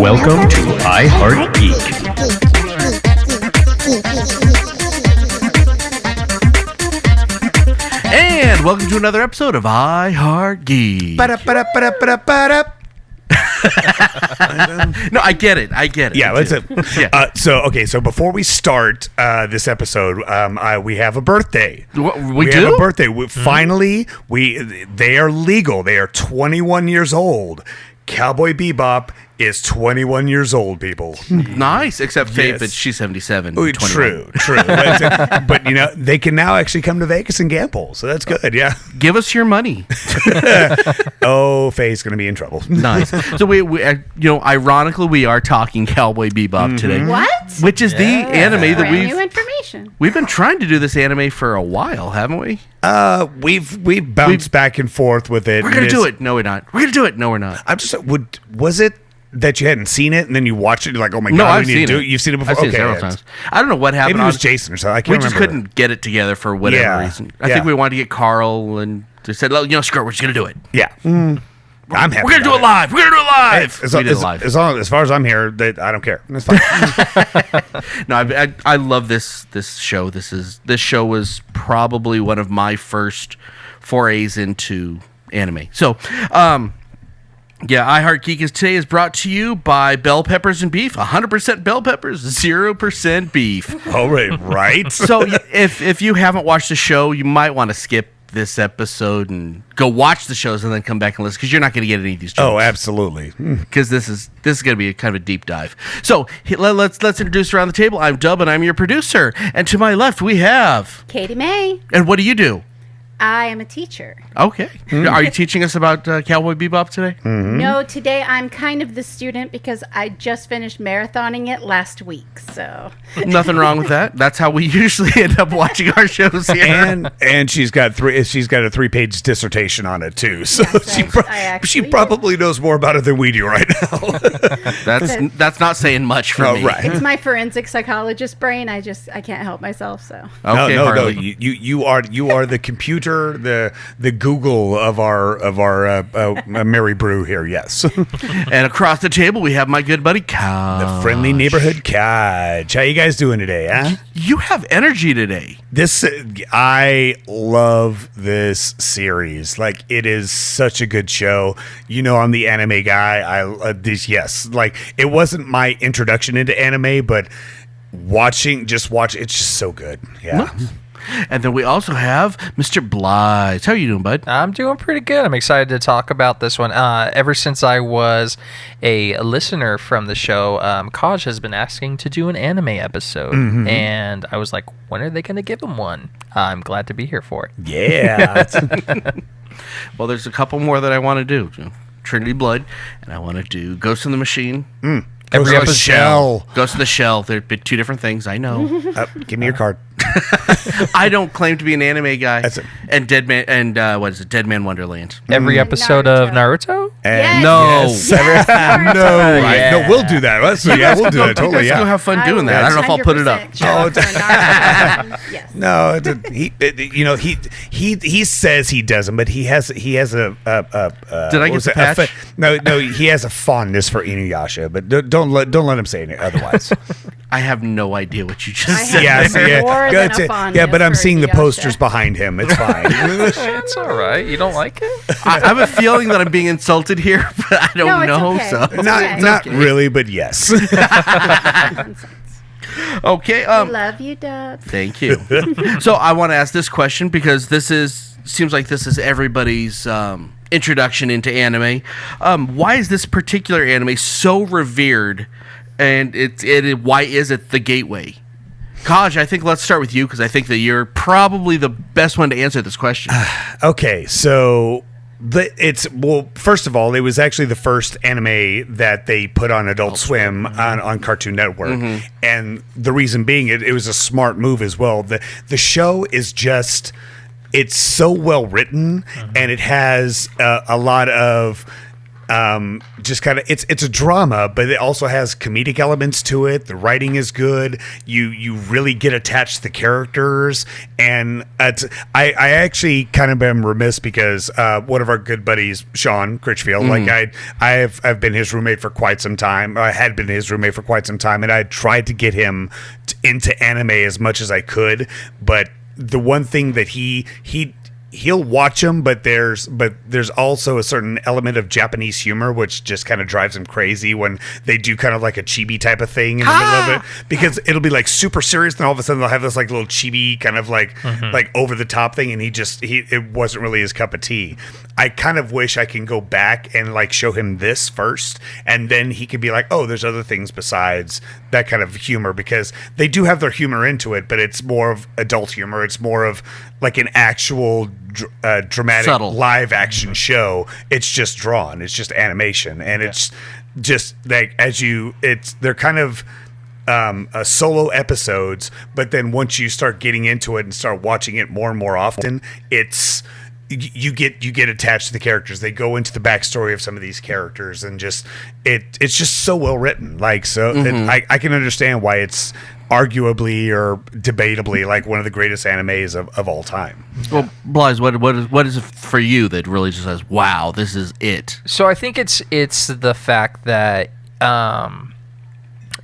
Welcome to iHeartGeek. And welcome to another episode of iHeartGeek. No, I get it. Yeah, let's. So before we start this episode, we have a birthday. We do? have a birthday. Finally, they are legal. They are 21 years old. Cowboy Beebop is 21 years old, people. Nice, except Faith, Yes. but she's 77. Ooh, 21. True. But they can now actually come to Vegas and gamble, so that's good. Yeah. Give us your money. Oh, Faye's gonna be in trouble. Nice. So we ironically, we are talking Cowboy Bebop today. What? Which is the anime that Brand new information. we've been trying to do this anime for a while, haven't we? We've bounced back and forth with it. We're gonna do it. No, we're not. We're gonna do it. No, we're not. I'm just. Was it that you hadn't seen it and then you watched it? You're like, oh my god, I've we need seen to do it. it. You've seen it before. I've seen it several times. I don't know what happened. Maybe it was Jason or something. I can't We just remember. couldn't get it together for whatever reason. I think we wanted to get Carl and they said, screw it, we're just gonna do it. Yeah. I'm happy. We're gonna do it live. We're gonna do it live. We did it live. As far as I'm here, I don't care. That's fine. No, I love this show. This show was probably one of my first forays into anime. So, iHeartGeek today is brought to you by Bell Peppers and Beef. 100% bell peppers, 0% beef. All right. So if you haven't watched the show, you might want to skip this episode and go watch the shows and then come back and listen, because you're not going to get any of these jokes. Oh, absolutely. Because this is going to be a kind of a deep dive. So let's introduce around the table. I'm Dub and I'm your producer. And to my left we have Katie May. And what do you do? I am a teacher. Okay. Are you teaching us about Cowboy Bebop today? No, today I'm kind of the student because I just finished marathoning it last week. So Nothing wrong with that. That's how we usually end up watching our shows here. And she's got a 3-page dissertation on it too. So Yes, she probably knows more about it than we do right now. That's not saying much for me. Right. it's my forensic psychologist brain. I can't help myself. So Okay, no. Harley. You are the computer, the Google of our Mary Brew here. Yes. And across the table we have my good buddy Cal. The friendly neighborhood Kaj. How you guys doing today, huh? You have energy today. I love this series. Like, it is such a good show. I'm the anime guy. It wasn't my introduction into anime, but watch it's just so good. Yeah. And then we also have Mr. Blize. How are you doing, bud? I'm doing pretty good. I'm excited to talk about this one. Ever since I was a listener from the show, Kaj has been asking to do an anime episode. And I was like, when are they going to give him one? I'm glad to be here for it. Yeah. Well, there's a couple more that I want to do. Trinity Blood, and I want to do Ghost in the Machine. Every episode. Shell. Ghost in the Shell. They're two different things. I know. Give me your card. I don't claim to be an anime guy. That's it. And Dead Man Wonderland. Every episode of Naruto? Yes. No. Yes. Yeah. No, we'll do that. We'll do that. Totally. Let's go have fun doing that. I don't know if I'll put it up. 100% sure. Yes. No, he says he doesn't, but he has a Did I get the patch? No, he has a fondness for Inuyasha, but don't let him say it otherwise. I have no idea what you just I said. have Yes, more than That's a it. fondness But I'm for seeing the Inuyasha. posters behind him. It's fine. It's all right. You don't like it? I have a feeling that I'm being insulted here, but I don't No, it's know. okay. So It's not really, but yes. okay. I love you, Dub. Thank you. So I want to ask this question because seems like this is everybody's introduction into anime. Why is this particular anime so revered, and why is it the gateway? Kaj, I think let's start with you because I think that you're probably the best one to answer this question. Okay, so first of all, it was actually the first anime that they put on Adult Swim on Cartoon Network, and the reason being it was a smart move as well. The show is just, it's so well written, and it has a lot of just kind of it's a drama, but it also has comedic elements to it. The writing is good. You really get attached to the characters, and I actually kind of am remiss because one of our good buddies, Sean Critchfield, like I've been his roommate for quite some time. I had been his roommate for quite some time, and I tried to get him into anime as much as I could, but the one thing that he'll watch them, but there's also a certain element of Japanese humor which just kind of drives him crazy when they do kind of like a chibi type of thing in the middle of it, because it'll be like super serious and all of a sudden they'll have this like little chibi kind of like over the top thing, and it wasn't really his cup of tea. I kind of wish I can go back and like show him this first, and then he could be like, oh, there's other things besides that kind of humor, because they do have their humor into it, but it's more of adult humor. It's more of like an actual dramatic Subtle. live action show. It's just drawn. It's just animation, and it's just like they're kind of solo episodes, but then once you start getting into it and start watching it more and more often, you get attached to the characters. They go into the backstory of some of these characters, and just it's just so well written. Like I can understand why it's arguably or debatably like one of the greatest animes of all time. Well, Blize, what is it for you that really just says, wow, this is it? So I think it's the fact that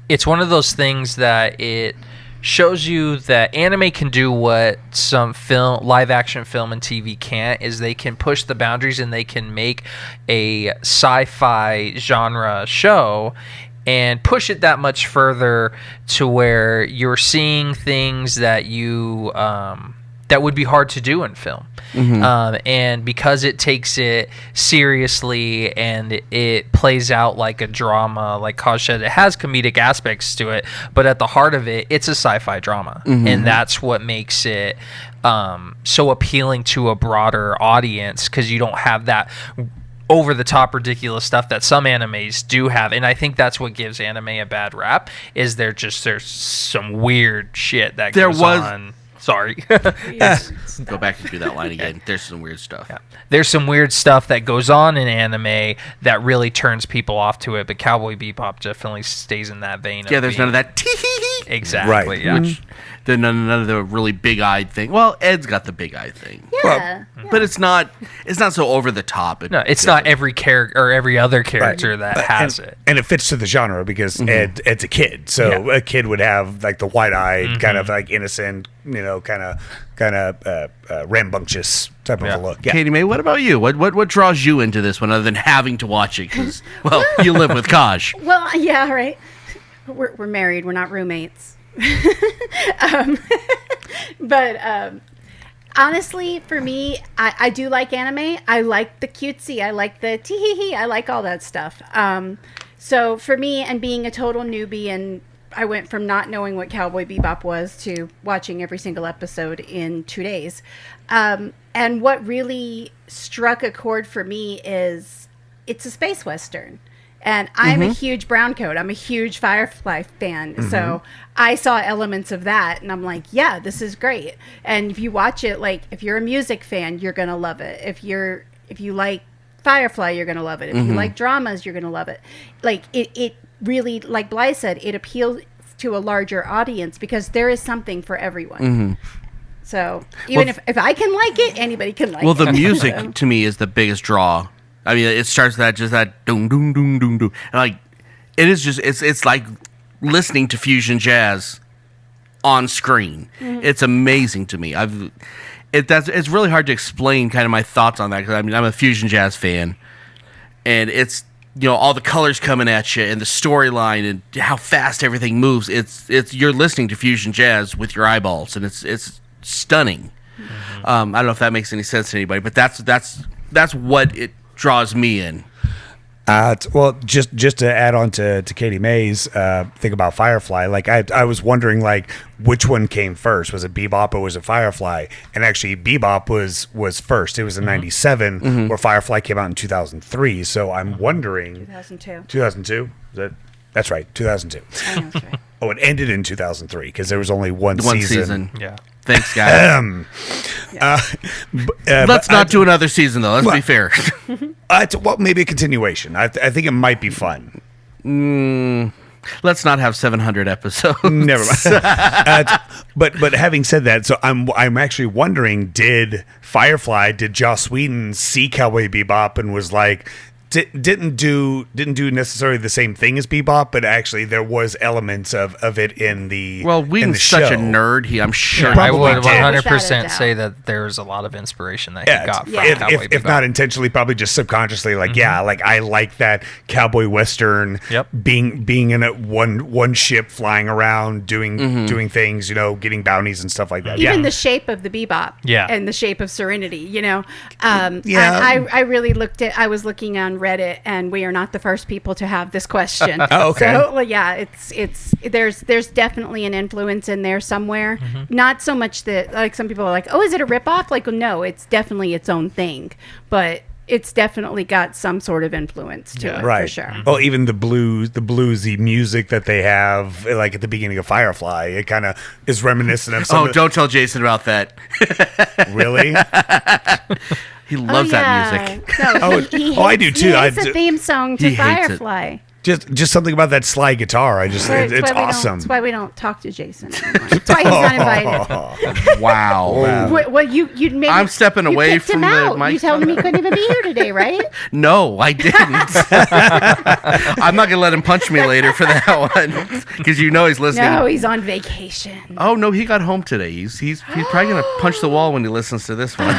it's one of those things that it shows you that anime can do what some live action film and TV can't, is they can push the boundaries and they can make a sci-fi genre show and push it that much further to where you're seeing things that you that would be hard to do in film. And because it takes it seriously and it plays out like a drama, like Kaj said, it has comedic aspects to it, but at the heart of it, it's a sci-fi drama. And that's what makes it so appealing to a broader audience, because you don't have that over-the-top ridiculous stuff that some animes do have. And I think that's what gives anime a bad rap, is there's some weird shit that goes on. Sorry. Go back and do that line again. There's some weird stuff. Yeah. There's some weird stuff that goes on in anime that really turns people off to it, but Cowboy Bebop definitely stays in that vein. Yeah, there's none of that tee-hee-hee. Exactly. Right. Yeah. None of the really big-eyed thing. Well, Ed's got the big-eyed thing. Yeah. But it's not so over the top. No, it's not every character or every other character that has it. And it fits to the genre because Ed's a kid. So a kid would have like the wide-eyed, kind of like innocent, kind of rambunctious type of a look. Yeah. Katie Mae, what about you? What draws you into this one other than having to watch it? Because, well, you live with Kaj. Well, yeah, right. We're married. We're not roommates. But honestly, for me, I do like anime. I like the cutesy. I like the tee-hee-hee. I like all that stuff. So for me, and being a total newbie, and I went from not knowing what Cowboy Bebop was to watching every single episode in 2 days. And what really struck a chord for me is it's a space western. And I'm a huge Browncoat. I'm a huge Firefly fan. So I saw elements of that, and I'm like, yeah, this is great. And if you watch it, like, if you're a music fan, you're going to love it. If you like Firefly, you're going to love it. If you like dramas, you're going to love it. Like, it really, like Blize said, it appeals to a larger audience because there is something for everyone. So even if I can like it, anybody can like it. Well, the music to me is the biggest draw. I mean, it starts that doom doom doom doom doom, and like it is just it's like listening to fusion jazz on screen. It's amazing to me. It's really hard to explain kind of my thoughts on that, because I mean I'm a fusion jazz fan, and it's all the colors coming at you and the storyline and how fast everything moves. It's you're listening to fusion jazz with your eyeballs, and it's stunning. I don't know if that makes any sense to anybody, but that's what it draws me in. Well, just to add on to Katie Mae's thing about Firefly, like I was wondering like which one came first. Was it Bebop or was it Firefly? And actually Bebop was first. It was in 97 where Firefly came out in 2003. So I'm wondering 2002? That's right, 2002. I know that's right. Oh, it ended in 2003 because there was only one season. Yeah. Thanks, guys. Let's not do another season, though. Let's be fair. Well, maybe a continuation. I think it might be fun. Let's not have 700 episodes. Never mind. But having said that, so I'm actually wondering, did Joss Whedon see Cowboy Bebop and was like, didn't do necessarily the same thing as Bebop, but actually there was elements of it in the Whedon's such a nerd. I'm sure. I would did. 100% say that there's a lot of inspiration that he got from Cowboy Bebop. If not intentionally, probably just subconsciously. Like, like I like that cowboy western. Yep. Being in a one ship flying around doing things, getting bounties and stuff like that. Even the shape of the Bebop. Yeah. And the shape of Serenity. I really I was looking on Reddit, and we are not the first people to have this question. Oh, okay. So there's definitely an influence in there somewhere. Not so much that, like, some people are like, oh, is it a ripoff? Like, no, it's definitely its own thing, but it's definitely got some sort of influence to it, right. for sure. Well, even the bluesy music that they have, like at the beginning of Firefly, it kind of is reminiscent of some. Don't tell Jason about that. Really? He loves that music. No, I do too. It's a theme song to He hates it. Firefly. Just something about that slide guitar. It's awesome. That's why we don't talk to Jason anymore. That's why he's not invited. Wow. Well, you made. I'm stepping you away kicked from him the out. mic. You told him he couldn't even be here today, right? No, I didn't. I'm not gonna let him punch me later for that one, because he's listening. No, he's on vacation. Oh no, he got home today. He's probably gonna punch the wall when he listens to this one.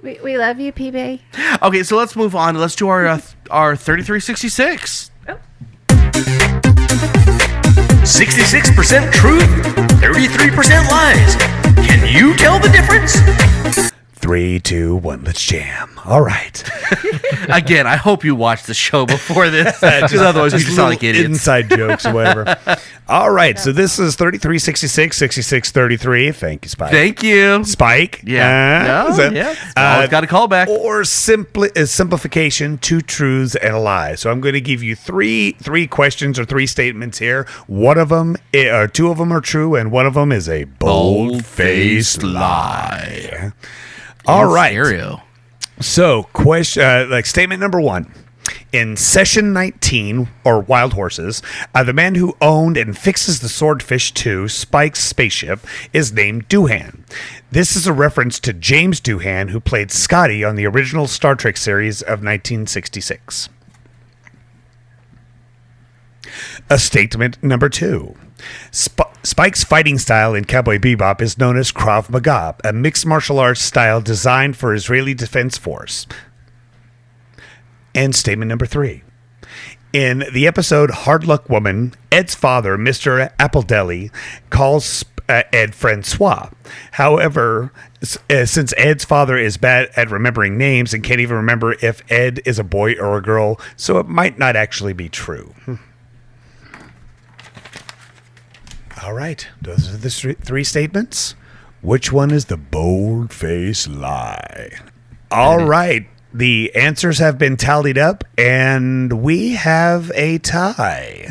We love you, PB. Okay, so let's move on. Let's do our 3366. 66% truth, 33% lies. Can you tell the difference? 3, 2, 1, let's jam. All right. Again, I hope you watched the show before this, because otherwise we just sound like idiots. Inside jokes or whatever. All right, so this is 3366, 6633. Thank you, Spike. Thank you. Spike. Yeah. Always got a callback. Or simplification, 2 truths and a lie. So I'm going to give you three questions or 3 statements here. One of them, or 2 of them are true, and one of them is a bold-faced lie. All right. Stereo. So, statement number 1. In Session 19, or Wild Horses, the man who owned and fixes the Swordfish 2, Spike's spaceship, is named Doohan. This is a reference to James Doohan, who played Scotty on the original Star Trek series of 1966. Statement number 2. Spike's fighting style in Cowboy Bebop is known as Krav Maga, a mixed martial arts style designed for Israeli Defense Force. And statement number 3. In the episode Hard Luck Woman, Ed's father, Mr. Appledelly, calls Ed Francois. However, since Ed's father is bad at remembering names and can't even remember if Ed is a boy or a girl, so it might not actually be true. All right, those are the 3 statements. Which one is the bold-faced lie? All right, the answers have been tallied up, and we have a tie.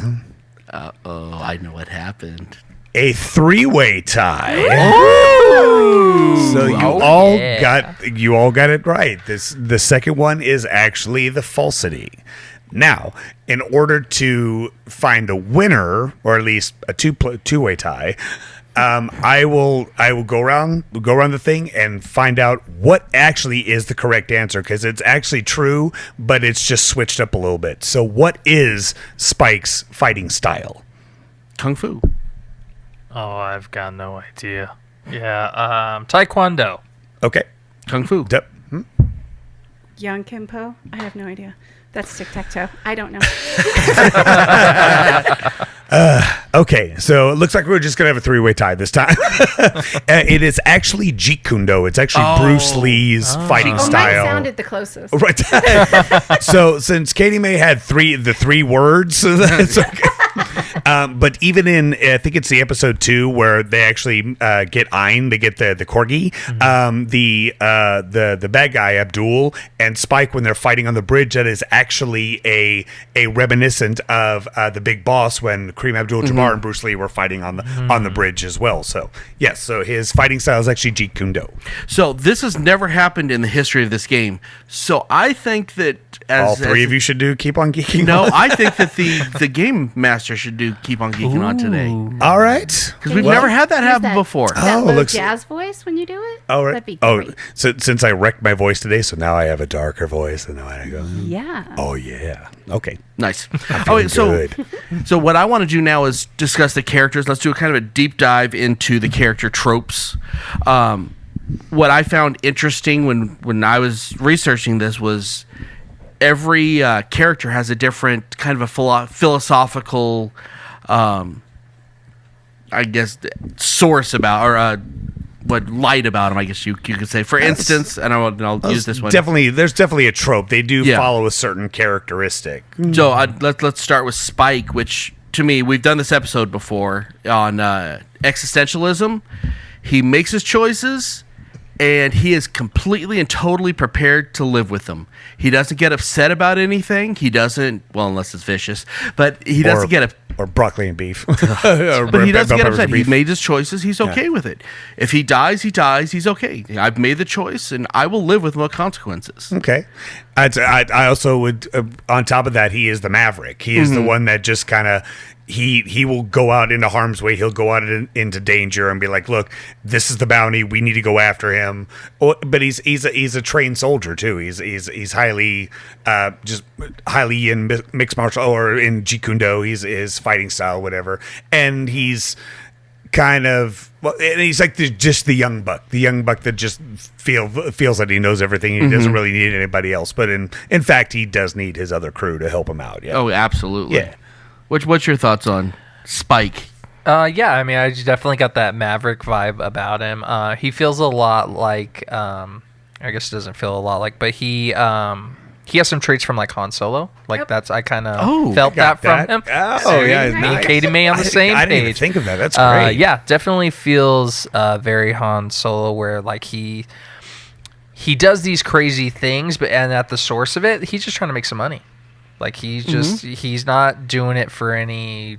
Uh-oh, I know what happened. A 3-way tie. Ooh. So you all got it right. The second one is actually the falsity. Now, in order to find a winner, or at least a two-way tie, I will go around the thing and find out what actually is the correct answer, because it's actually true, but it's just switched up a little bit. So, what is Spike's fighting style? Kung Fu. Oh, I've got no idea. Yeah, Taekwondo. Okay. Kung Fu. Yep. Young Kimpo? I have no idea. That's tic-tac-toe. I don't know. Okay, so it looks like we're just going to have a 3-way tie this time. It is actually Jeet Kune Do. It's actually Bruce Lee's fighting style. Mine sounded the closest. Right. So since Katie May had the three words, that's okay. But even in, I think it's the episode 2 where they actually get Ein, they get the corgi, the bad guy Abdul and Spike when they're fighting on the bridge. That is actually a reminiscent of the Big Boss when Kareem Abdul-Jabbar and Bruce Lee were fighting on the bridge as well. So yes, so his fighting style is actually Jeet Kune Do. So this has never happened in the history of this game. So I think that All three of you should do Keep on Geeking. No, I think that the game master should do Keep on Geeking on today. All right. Because we've never had that happen before. That Oh, low looks- jazz voice when you do it? All right. That'd be Oh, great. so since I wrecked my voice today, so now I have a darker voice, and now I go. Yeah. Oh yeah. Okay. Nice. Oh, wait, so good. so what I want to do now is discuss the characters. Let's do a kind of a deep dive into the character tropes. What I found interesting when I was researching this was every character has a different kind of a philosophical, I guess, source about or what light about them. I guess you could say. For instance, and I'll use this one. There's definitely a trope. They do Yeah. follow a certain characteristic. So let's start with Spike, which to me, we've done this episode before on existentialism. He makes his choices, and he is completely and totally prepared to live with them. He doesn't get upset about anything. He doesn't, well, unless it's vicious, but he doesn't get upset. Or broccoli and beef. But he doesn't get upset. He made his choices. He's okay with it. If he dies, he dies. He's okay. I've made the choice, and I will live with my consequences. Okay. I also would, on top of that, he is the maverick. He is the one that just kind of, he will go out into harm's way. He'll go out into danger and be like, look, this is the bounty. We need to go after him. But he's a trained soldier too. He's highly, just highly in mixed martial or in Jeet Kune Do. He's his fighting style, whatever. And he's kind of, well, and he's like just the young buck that just feels that he knows everything. He doesn't really need anybody else, but in fact, he does need his other crew to help him out. Yeah. Oh, absolutely. Yeah. What's your thoughts on Spike? Yeah, I mean, I definitely got that Maverick vibe about him. He feels a lot like, I guess it doesn't feel a lot like, but he has some traits from like Han Solo. Like that's I kind of felt that from him. Oh yeah, me and Katie May on the same I didn't even page. think of that. That's great. Yeah, definitely feels very Han Solo, where like he does these crazy things, and at the source of it, he's just trying to make some money. Like he's not doing it for any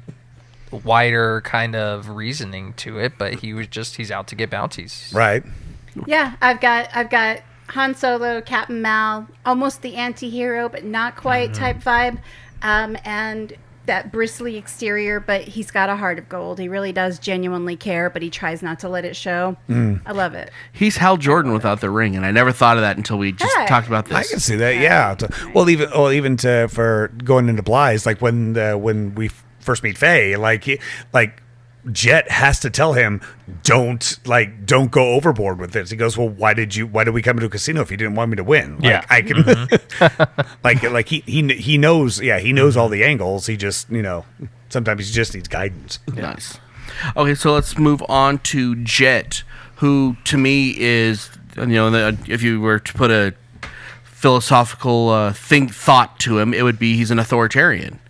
wider kind of reasoning to it, but he's out to get bounties. Right. Yeah, I've got Han Solo, Captain Mal, almost the anti-hero, but not quite type vibe, and that bristly exterior, but he's got a heart of gold. He really does genuinely care, but he tries not to let it show. I love it. He's Hal Jordan without the ring, and I never thought of that until we just talked about this. I can see that. Yeah. Even for going into Blize, like when we first meet Faye, like Jet has to tell him, don't go overboard with this. He goes, well, why did we come to a casino if you didn't want me to win? Like, Yeah. I can, like he knows. Yeah, he knows all the angles. He just, sometimes he just needs guidance. Nice. Okay, so let's move on to Jet, who to me is, if you were to put a philosophical thought to him, it would be he's an authoritarian.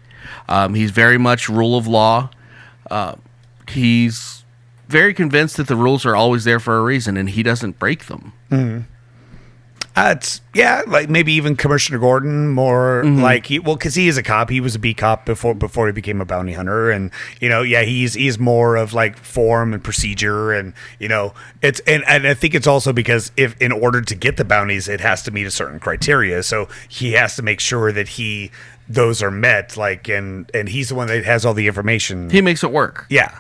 He's very much rule of law. He's very convinced that the rules are always there for a reason, and he doesn't break them. Like maybe even Commissioner Gordon more like because he is a cop. He was a B cop before he became a bounty hunter, and he's more of like form and procedure, and it's and I think it's also because if in order to get the bounties, it has to meet a certain criteria, so he has to make sure that those are met. Like and he's the one that has all the information. He makes it work. Yeah.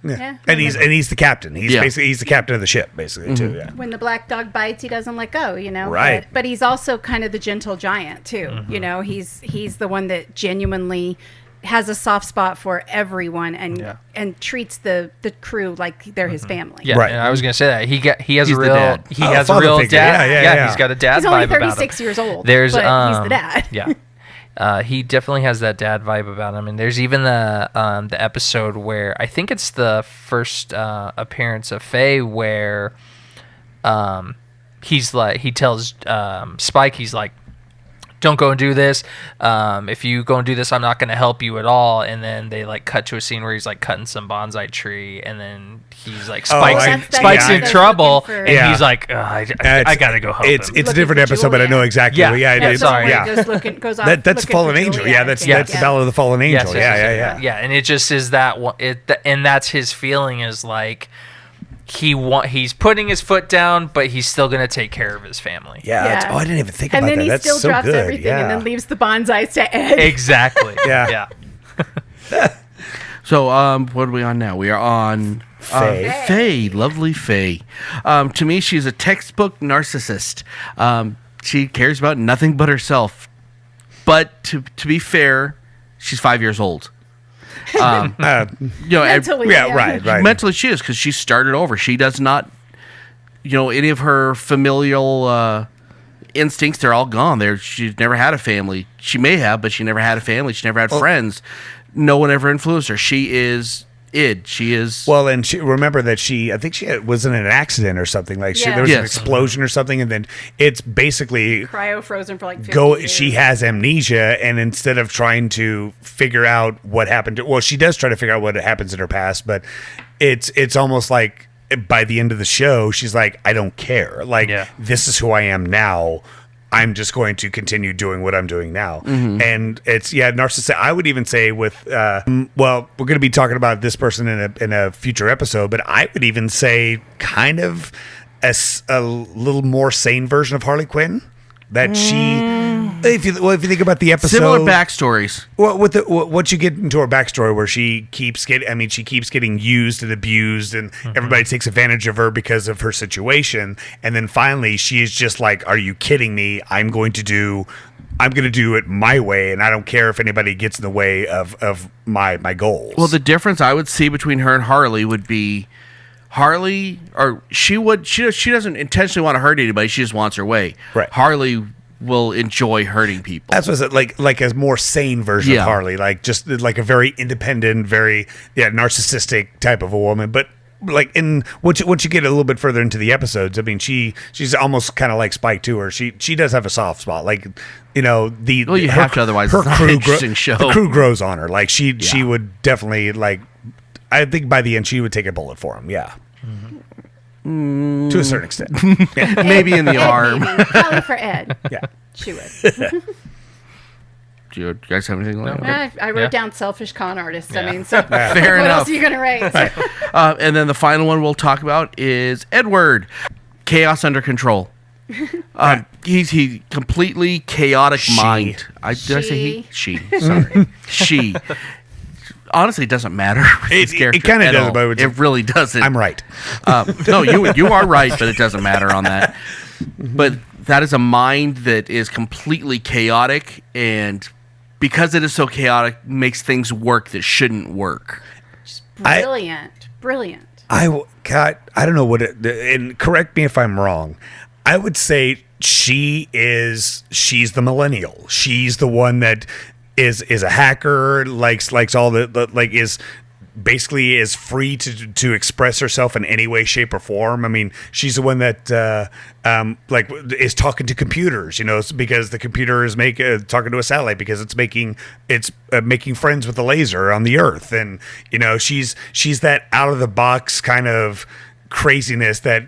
And he's the captain. He's the captain of the ship, basically, too. Yeah. When the black dog bites, he doesn't let go, Right. But he's also kind of the gentle giant too. He's the one that genuinely has a soft spot for everyone and treats the crew like they're his family. Yeah, Right. and I was gonna say that he has He's a the real dad. he has a father real figure. dad. Yeah. He's got a dad He's only vibe about 36 him. years old. There's but he's the dad. Yeah. He definitely has that dad vibe about him, and there's even the episode where I think it's the first appearance of Faye where he tells Spike, he's like, don't go and do this. If you go and do this, I'm not going to help you at all. And then they like cut to a scene where he's like cutting some bonsai tree, and then he's like Spike's in trouble, and he's like, I got to go help him. It's a different episode, but I know exactly. Goes off that's Fallen Angel. That's the Battle of the Fallen Angel. Yeah, and it just is that one. And that's his feeling is like he's putting his foot down, but he's still going to take care of his family. Yeah. I didn't even think about that. And then he still drops everything and then leaves the bonsais to Ed. Exactly. Yeah. So, what are we on now? We are on Faye. Lovely Faye. To me, she's a textbook narcissist. She cares about nothing but herself. But to be fair, she's 5 years old. Mentally, right. Mentally, she is, because she started over. She does not, any of her familial instincts. They're all gone. She's never had a family. She may have, but she never had a family. She never had friends. No one ever influenced her. She is id. She is and remember that I think she was in an accident or something. Like there was an explosion or something, and then it's basically cryo frozen for like 50 years. She has amnesia, and instead of trying to figure out what happened she does try to figure out what happens in her past, but it's almost like by the end of the show she's like, I don't care. Like this is who I am now. I'm just going to continue doing what I'm doing now. Mm-hmm. And it's, narcissistic. I would even say we're going to be talking about this person in a future episode, but I would even say kind of a little more sane version of Harley Quinn. That if you think about the episode, similar backstories. Well, what you get into her backstory, where she keeps getting used and abused, and everybody takes advantage of her because of her situation, and then finally she is just like, "Are you kidding me? I'm going to do it my way, and I don't care if anybody gets in the way of my goals." Well, the difference I would see between her and Harley would be, Harley, she doesn't intentionally want to hurt anybody. She just wants her way. Right. Harley will enjoy hurting people. That's what I said, like a more sane version of Harley, like just like a very independent, very narcissistic type of a woman. But like once you get a little bit further into the episodes, I mean, she's almost kind of like Spike to her. She does have a soft spot, like you have to, otherwise her it's not crew an interesting show. The crew grows on her. Like she would definitely like. I think by the end she would take a bullet for him. Yeah. Mm. To a certain extent. Yeah. Maybe in the arm. Maybe. Probably for Ed. Yeah. She would. Do you guys have anything like that? I wrote down selfish con artist. Yeah. I mean, so fair what enough. else are you going to write? And then the final one we'll talk about is Edward. Chaos under control. He's completely chaotic mind. Did I say he? She. Sorry. She. Honestly, it doesn't matter. It kind of doesn't, but it really doesn't. I'm right. No, you are right, but it doesn't matter on that. But that is a mind that is completely chaotic, and because it is so chaotic, makes things work that shouldn't work. Just brilliant. I don't know and correct me if I'm wrong. I would say she's the millennial. She's the one that is a hacker, likes all the like is basically is free to express herself in any way, shape, or form. I mean, she's the one that is talking to computers, because the computer is talking to a satellite because it's making friends with the laser on the Earth, and she's that out of the box kind of craziness that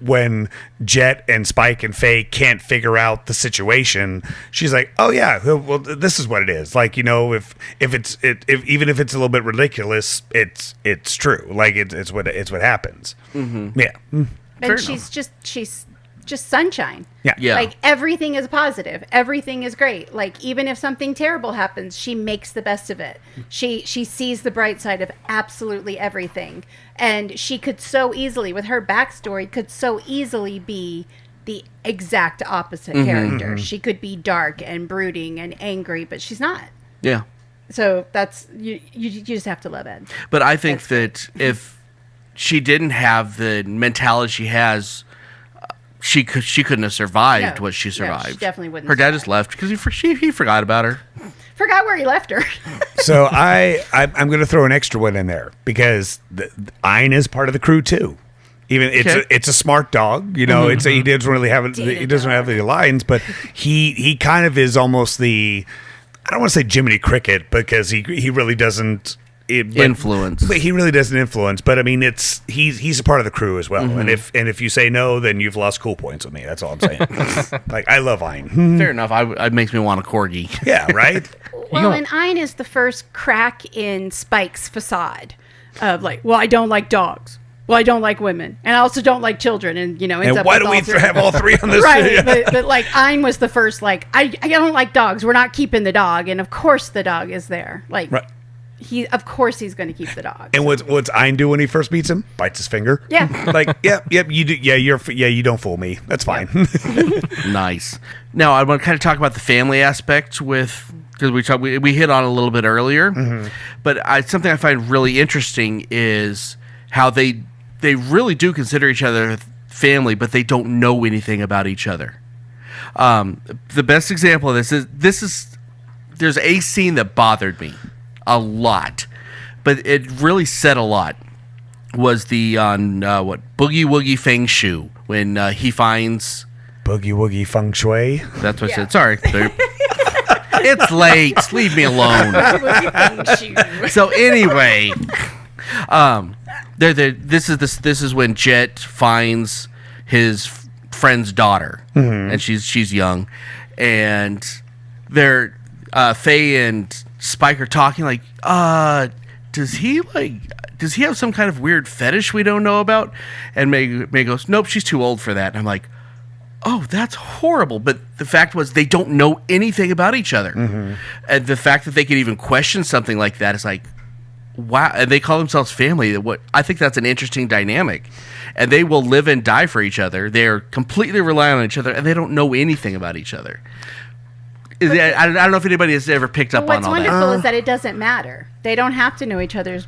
when Jet and Spike and Faye can't figure out the situation, she's like, "Oh yeah, well this is what it is." Like even if it's a little bit ridiculous, it's true. Like it's what happens. Mm-hmm. Yeah, and she's just sunshine. Yeah. Like everything is positive. Everything is great. Like even if something terrible happens, she makes the best of it. She sees the bright side of absolutely everything. And she could so easily, with her backstory, be the exact opposite character. Mm-hmm. She could be dark and brooding and angry, but she's not. Yeah. So that's you just have to love Ed. But I think that if she didn't have the mentality she has, she couldn't have survived what she survived. No, she definitely wouldn't. Her dad just left because he forgot about her. Forgot where he left her. So I'm going to throw an extra one in there because Ein is part of the crew too. Even it's a smart dog, you know. It's he doesn't really have any lines, but he kind of is almost the, I don't want to say Jiminy Cricket because he really doesn't influence. But he really doesn't influence. But I mean, he's a part of the crew as well. And if you say no, then you've lost cool points with me. That's all I'm saying. Like, I love Ein. Fair enough. It makes me want a corgi. Yeah, right. Well, and Ein is the first crack in Spike's facade of like, well, I don't like dogs. Well, I don't like women, and I also don't like children, and ends And up why with do all we three. have all three on this? Right, but like Ein was the first, like, I don't like dogs. We're not keeping the dog, and of course the dog is there. Like, Right. of course he's going to keep the dog. And what's Ein do when he first meets him? Bites his finger. Yeah. Like, yep, you do. Yeah, you don't fool me. That's fine. Nice. Now, I want to kind of talk about the family aspect because we hit on it a little bit earlier, but something I find really interesting is how they really do consider each other family, but they don't know anything about each other. The best example of this is there's a scene that bothered me a lot, but it really said a lot. Was the Boogie Woogie Feng Shu when he finds Boogie Woogie Feng Shui. That's what I said. Sorry. It's late. Leave me alone. So anyway, this is when Jet finds his friend's daughter, and she's young, and they're Faye and Spike are talking like, does he have some kind of weird fetish we don't know about? And May goes, nope, she's too old for that. And I'm like, oh, that's horrible. But the fact was they don't know anything about each other. And the fact that they could even question something like that is like, wow. And they call themselves family. I think that's an interesting dynamic. And they will live and die for each other. They're completely reliant on each other, and they don't know anything about each other. I don't know if anybody has ever picked up on all What's wonderful is that it doesn't matter. They don't have to know each other's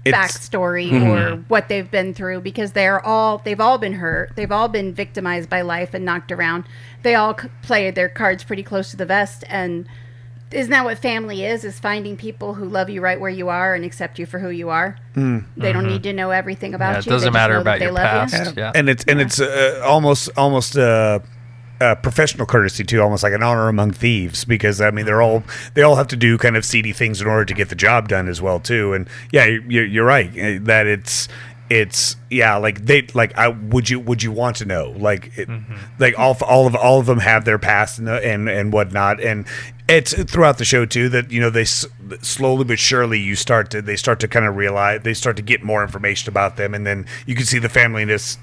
backstory or what they've been through because they've all been hurt. They've all been victimized by life and knocked around. They all play their cards pretty close to the vest. And isn't that what family is finding people who love you right where you are and accept you for who you are? They don't need to know everything about you. It doesn't matter about your love past. you. Yeah. And it's almost professional courtesy too, almost like an honor among thieves, because I mean they all have to do kind of seedy things in order to get the job done as well too. And yeah, you're right that it's would you want to know like all of them have their past and whatnot, and it's throughout the show too that they slowly but surely they start to kind of realize, they start to get more information about them, and then you can see the familyness,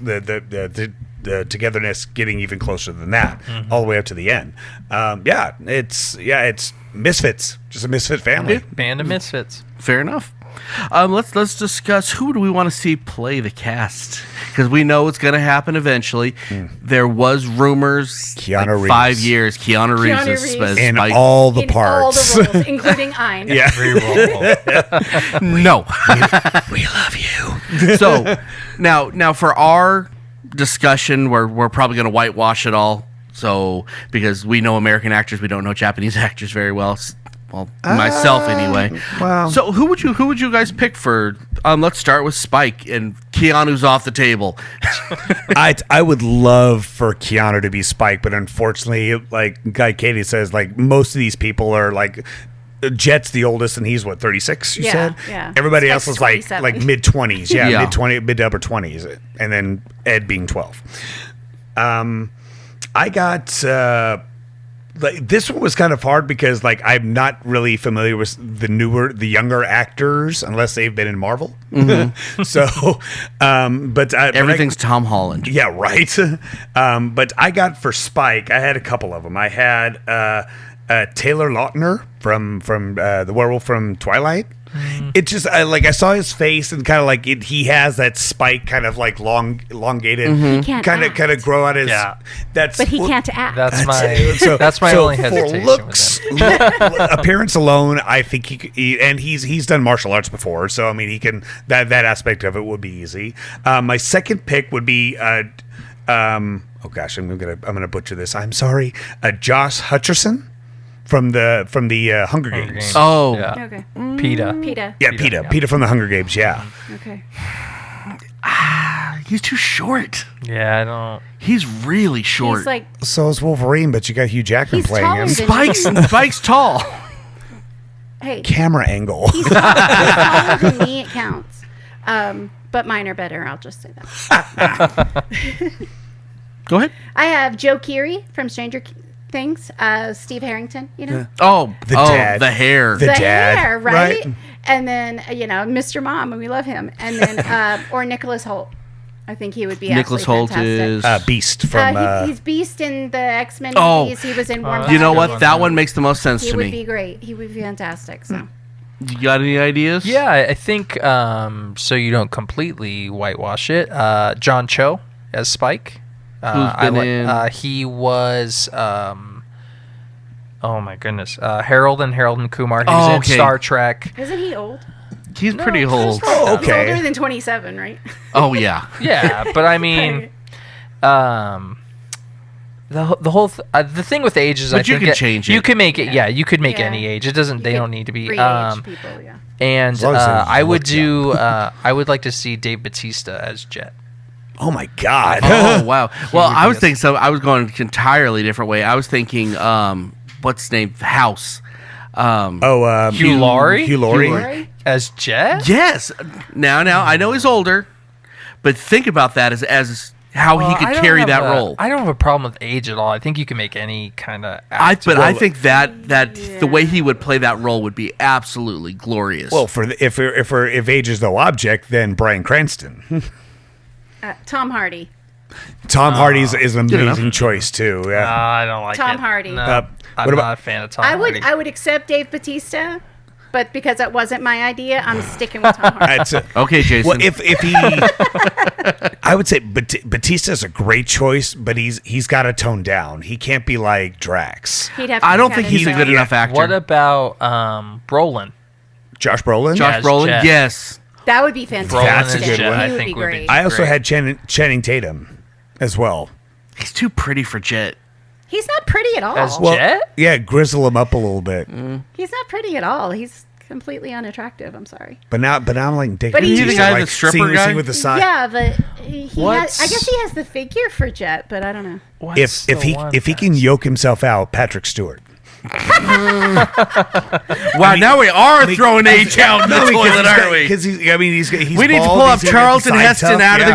the togetherness getting even closer than that, all the way up to the end. It's misfits, just a misfit family. Band of misfits. Fair enough. Let's discuss who do we want to see play the cast, because we know it's going to happen eventually. There was rumors Keanu Reeves. 5 years. Keanu Reeves Reeves. as In Spike. all the In parts. all the roles, including Ein. Yeah. No. We love you. So now for our discussion, we're probably going to whitewash it all. So because we know American actors, we don't know Japanese actors very well. Well, myself anyway. Wow. So who would you guys pick for? Let's start with Spike, and Keanu's off the table. I would love for Keanu to be Spike, but unfortunately, like Guy Katie says, like most of these people are like, Jet's the oldest, and he's what, 36? You said? Yeah. Everybody Spike's else is 27. like mid 20s. Yeah, Yeah. mid to upper 20s, and then Ed being 12. I got. This one was kind of hard because I'm not really familiar with the younger actors unless they've been in Marvel. So, Everything's Tom Holland. Yeah, right. But I got for Spike, I had a couple of them. I had Taylor Lautner from the Werewolf from Twilight. It just I saw his face and kind of he has that Spike kind of elongated, He can't kind act. of grow out his. Yeah. But he can't act. That's my So only hesitation. For looks, appearance alone, I think he's done martial arts before, so I mean he can that aspect of it would be easy. My second pick would be oh gosh, I'm gonna butcher this. I'm sorry, Josh Hutcherson from the Hunger Games. Oh, Yeah. Okay. PETA. PETA. Yeah, PETA from the Hunger Games. Yeah. Okay. He's too short. Yeah, I don't. He's really short. He's like So is Wolverine, but you got Hugh Jackman He's playing taller him. than- Spike's tall. hey, Camera angle. he's taller than me. It counts. But mine are better. I'll just say that. Go ahead. I have Joe Keery from Stranger Things. Steve Harrington. You know. Oh, The dad. the hair. The dad, hair, right? right? And then Mr. Mom, and we love him. And then or Nicholas Holt. I think he would be Nicholas absolutely Holt fantastic. is. Beast from. He's Beast in the X-Men Oh. movies. He was in Warm You know Bodies. what? That one makes the most sense He to would me. be great. He would be fantastic. So You got any ideas? Yeah, I think so. You don't completely whitewash it. John Cho as Spike. Who's been in- He was. Oh my goodness, Harold and Kumar. He was in okay. Star Trek. isn't he old? He's pretty old. Oh, He's okay. older than 27, right? Oh, yeah. Yeah, but I mean, the whole the thing with age is But I you think can change it. You can make it. Yeah, you could make Yeah. any age. It doesn't. They You don't could need to be. re-age people, yeah. And As long as they I would look do. I would like to see Dave Bautista as Jet. Oh my God. Oh, wow. Well, would I be was a- thinking so. I was going an entirely different way. I was thinking, what's his name? House. Hugh Laurie? Hugh Laurie. Right? As Jet? Yes. Now, I know he's older, but think about that as how Well, he I could don't carry have that a- role. I don't have a problem with age at all. I think you can make any kind of. I think that the way he would play that role would be absolutely glorious. Well, if age is no object, then Bryan Cranston. Tom Hardy. Tom Hardy's is an enough. amazing choice too. Yeah. I don't like Tom it. Hardy. No, what I'm about- not a fan of Tom Hardy. I would accept Dave Bautista, but because that wasn't my idea, I'm sticking with Tom Hardy. That's it. okay, Jason. Well, if he, I would say Batista's a great choice, but he's got to tone down. He can't be like Drax. He'd have to I don't be think kinda he's a young. good enough actor. What about Brolin? Josh Brolin. Josh as Brolin? Jet. Yes. That would be fantastic. That's a as good Jet, one. I He would think be would be great. I also great. had Channing Tatum as well. He's too pretty for Jet. He's not pretty at all. As Well, Jet? yeah, grizzle him up a little bit. He's not pretty at all. He's completely unattractive. I'm sorry. But now I'm like, Dick. But he's the guy, the stripper guy? with the sign. Yeah, but he What's- has, I guess he has the figure for Jet, but I don't know. What's If the one if he can that's- yoke himself out, Patrick Stewart. Wow, now we are throwing age out in the toilet, aren't we? Because he's we need to bald, pull up he's got Charlton the side Heston tuft, out yeah. of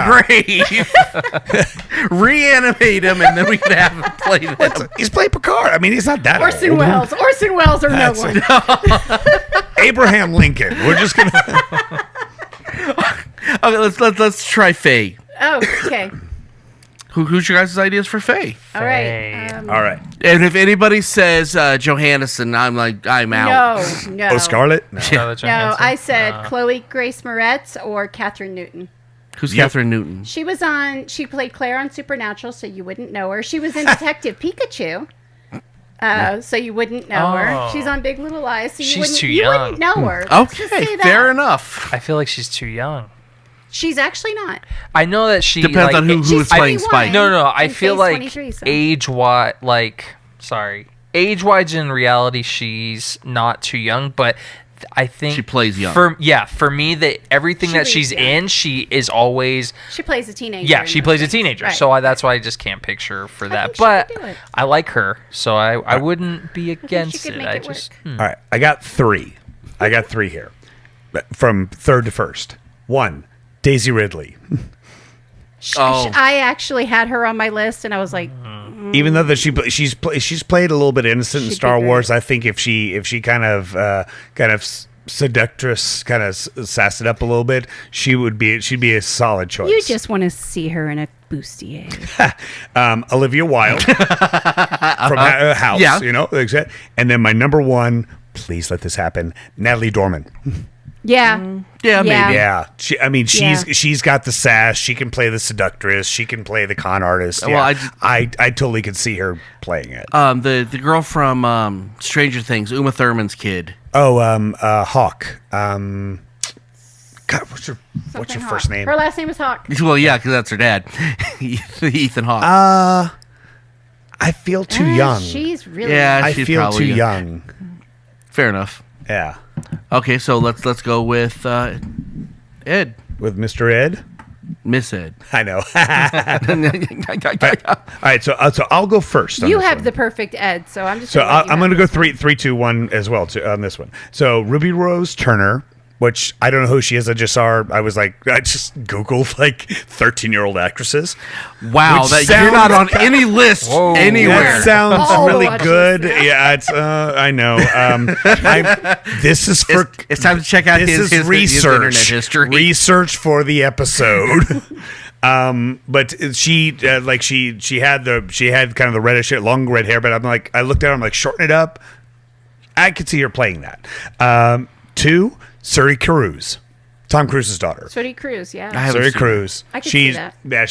the grave, reanimate him, and then we can have him play them. He's playing Picard. I mean, he's not that Orson old. Welles. Orson Welles or no one. Abraham Lincoln. We're just gonna. Okay, let's try Faye. Oh, okay. Who's your guys' ideas for Faye? All right. Hey. All right. And if anybody says Johannesson, I'm out. No. Oh, Scarlett. No. Scarlett No, Johansson? I said Chloe Grace Moretz or Catherine Newton. Who's Yep. Catherine Newton? She played Claire on Supernatural, so you wouldn't know her. She was in Detective Pikachu, so you wouldn't know her. Oh. She's on Big Little Lies, so She's wouldn't, too you young. wouldn't know her. Let's just Okay, say fair that. enough. I feel like she's too young. She's actually not. I know that she Depends like, on who she's is playing 21. Spike. No, I And feel Faye's like 23, so. age-wise in reality, she's not too young, but I think She plays young. For me, that everything She that reads she's young. in, she is always. She plays a teenager. Yeah, in she those plays a things. teenager, Right. so that's why I just can't picture her for that. think she But could do it. I like her, so I wouldn't be against could it. make I it just work. All right. I got three here, from third to first. One, Daisy Ridley. Oh. Mm-hmm. I actually had her on my list, and I was like, Even though that she's played a little bit innocent in She'd be Star great. Wars, I think if she kind of seductress kind of sassed it up a little bit, she'd be a solid choice. you just want to see her in a bustier. Olivia Wilde from House, Yeah. you know, and then my number one. Please let this happen, Natalie Dorman. Yeah. Yeah, maybe. Yeah, Yeah. she's got the sass. She can play the seductress. She can play the con artist. Well, Yeah. I totally could see her playing it. The girl from Stranger Things, Uma Thurman's kid. Hawk. God, what's your Something first Hawk. name? Her last name is Hawk. Well, yeah, because that's her dad, Ethan Hawke. I feel too young. She's really Yeah. I she's feel probably too young. young. Fair enough. Yeah, Okay, so let's go with Ed. with Mr. Ed. Miss Ed. I know. All right, so I'll go first. On You this have one. the perfect Ed, so I'm just. So gonna let you I'm have going to go this one. 3, 2, 1 as well on this one. So Ruby Rose Turner, which I don't know who she is. I just saw her. I just Googled like 13-year-old actresses. Wow, Which that sounds- you're not on any list anywhere. That sounds All the really watches, good. yeah. Yeah, it's. I know. This is for. It's time to check out This his is research. internet history. Research for the episode. But she had kind of the reddish hair, long red hair. But I looked at her. I'm like, shorten it up. I could see her playing that. 2, Suri Cruise, Tom Cruise's daughter. Sooty Cruz, yeah. I haven't Suri seen Cruise. I could see she's that. yeah,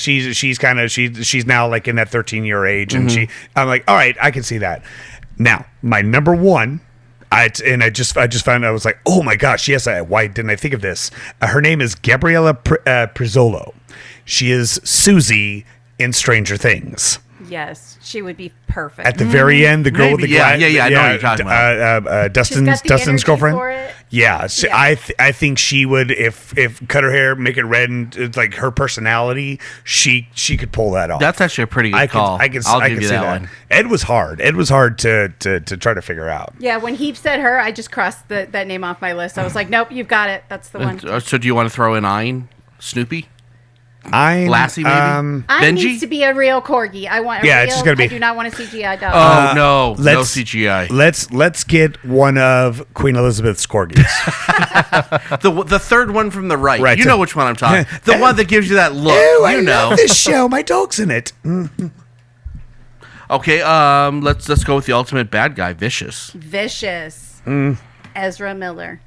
she's now like in that 13-year age, and I'm like, all right, I can see that. Now, my number one, I just found I was like, oh my gosh, yes, why didn't I think of this? Her name is Gabriella Prizzolo. She is Susie in Stranger Things. Yes, she would be perfect. At the very end, the girl with the Maybe, yeah, glass. I know what you're talking about. Dustin's got the energy girlfriend. for it. Yeah, so Yeah. I think she would if cut her hair, make it red, and it's like her personality, she could pull that off. That's actually a pretty good call. I can I'll I give can you see that one. Ed was hard. Ed was hard to try to figure out. Yeah, when he said her, I just crossed that name off my list. I was like, nope, you've got it. That's the one. So do you want to throw in Ein? Snoopy? I'm Lassie, maybe? I Benji? needs to be a real corgi. I want a Yeah, real, it's just gotta be- I do not want a CGI dog. Oh, no. No let's- CGI. Let's get one of Queen Elizabeth's corgis. The third one from the right. Right. You know which one I'm talking. The one that gives you that look. Ew, I you know. love this show. My dog's in it. Okay, let's go with the ultimate bad guy, Vicious. Vicious. Ezra Miller.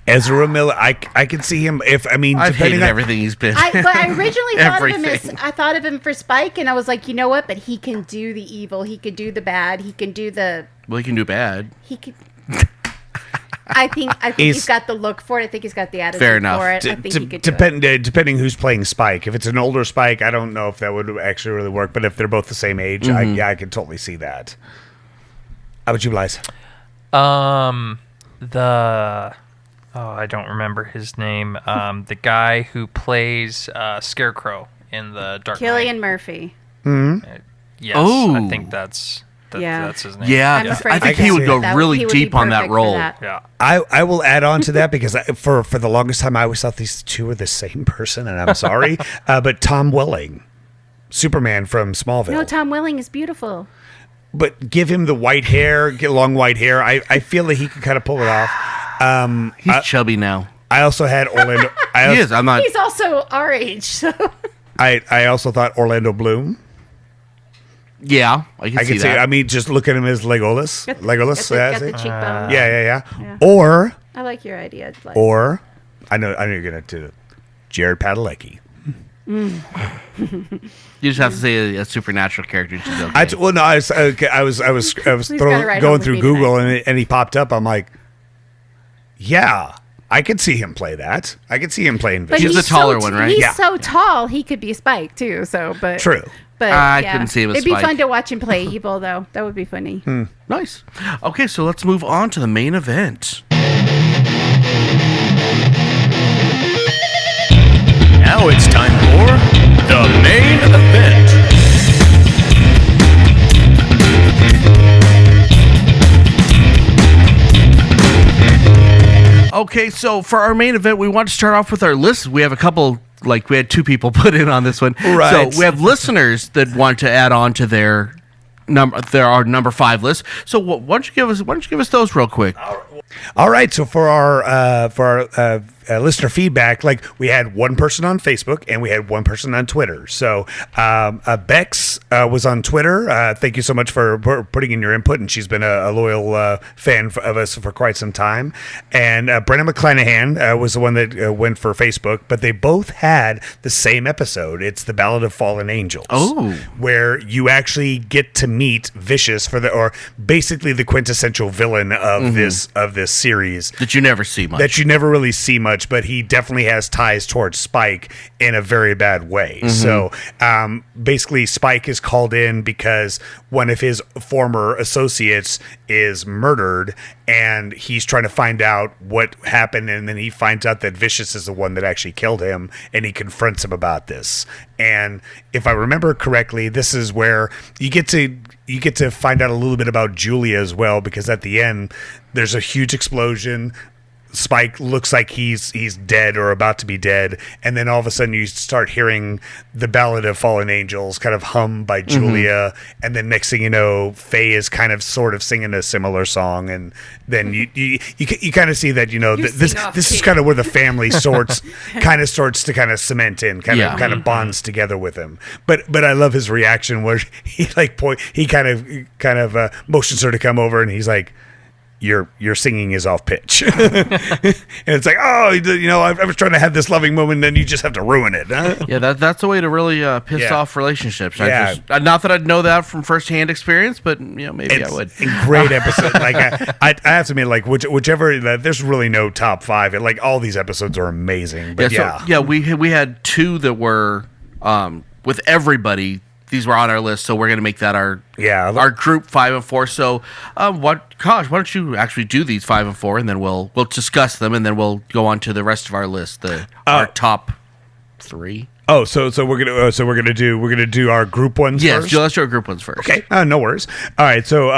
Ezra Miller. I can see him if I've depending hated on everything he's been. But I originally thought of him as Everything. I thought of him for Spike, and I was like, you know what? But he can do the evil. He could do the bad. He can do the. Well, he can do bad. He could. I think he's got the look for it. I think he's got the attitude Fair enough. for it. I think he could do it. Depending who's playing Spike. If it's an older Spike, I don't know if that would actually really work. But if they're both the same age, I can totally see that. How about you, Blize? I don't remember his name. The guy who plays Scarecrow in the Dark Knight. Cillian Murphy. Yes, Oh. I think that's his name. Yeah, I'm afraid I think to he say would go that really he would be deep on that perfect for role. that. Yeah. I will add on to that because for the longest time I always thought these two were the same person, and I'm sorry, but Tom Welling, Superman from Smallville. No, Tom Welling is beautiful. But give him the white hair, get long white hair. I feel that he could kind of pull it off. He's chubby now. I also had Orlando. He is. I'm not. He's also our age, so I also thought Orlando Bloom. Yeah, I can I see could say. that. I mean, just look at him as Legolas. Legolas. got the yeah, cheekbone. yeah. Or I like your idea. Like, I know you're gonna do Jared Padalecki. You just have to say a supernatural character. Which is okay. I was gotta ride home going with through me Google and he popped up. I'm like, yeah, I could see him play that. I could see him playing. but He's Vicious. the taller one, right? He's Yeah. so tall, he could be Spike too. So, but True. But I yeah. couldn't see him as It'd be Spike. fun to watch him play evil, though. That would be funny. Nice. Okay, so let's move on to the main event. Now it's time for the main event. Okay, so for our main event, we want to start off with our list. We have a couple, like we had two people put in on this one. Right. So we have listeners that want to add on to their number 5 list. So why don't you give us those real quick? All right, so for our listener feedback, like we had one person on Facebook and we had one person on Twitter. So Bex was on Twitter. Thank you so much for putting in your input, and she's been a loyal fan of us for quite some time. And Brenna McClanahan was the one that went for Facebook, but they both had the same episode. It's the Ballad of Fallen Angels. Oh. Where you actually get to meet Vicious or basically the quintessential villain of this series That you never see much. that you never really see much. much, but he definitely has ties towards Spike in a very bad way. So basically, Spike is called in because one of his former associates is murdered, and he's trying to find out what happened, and then he finds out that Vicious is the one that actually killed him, and he confronts him about this. And if I remember correctly, this is where you get to find out a little bit about Julia as well, because at the end there's a huge explosion. Spike looks like he's dead or about to be dead, and then all of a sudden you start hearing the Ballad of Fallen Angels kind of hum by Julia, and then next thing you know, Faye is kind of sort of singing a similar song, and then you kind of see that this is kind of where the family starts to kind of cement in, kind of bonds together with him. But I love his reaction where he kind of motions her to come over, and he's like, Your singing is off pitch. And it's like, I was trying to have this loving moment, and then you just have to ruin it. Huh? Yeah, that's a way to really piss off relationships. Yeah. Not that I'd know that from firsthand experience, but maybe I would. A great episode. Like I have to admit, like whichever, there's really no top five. Like all these episodes are amazing. But we had two that were with everybody. These were on our list, so we're going to make that our group 5 and 4. So, why don't you actually do these 5 and 4, and then we'll discuss them, and then we'll go on to the rest of our list, our top 3. Oh, so we're gonna do our group ones first. Yes, let's do our group ones first. Okay, no worries. All right, so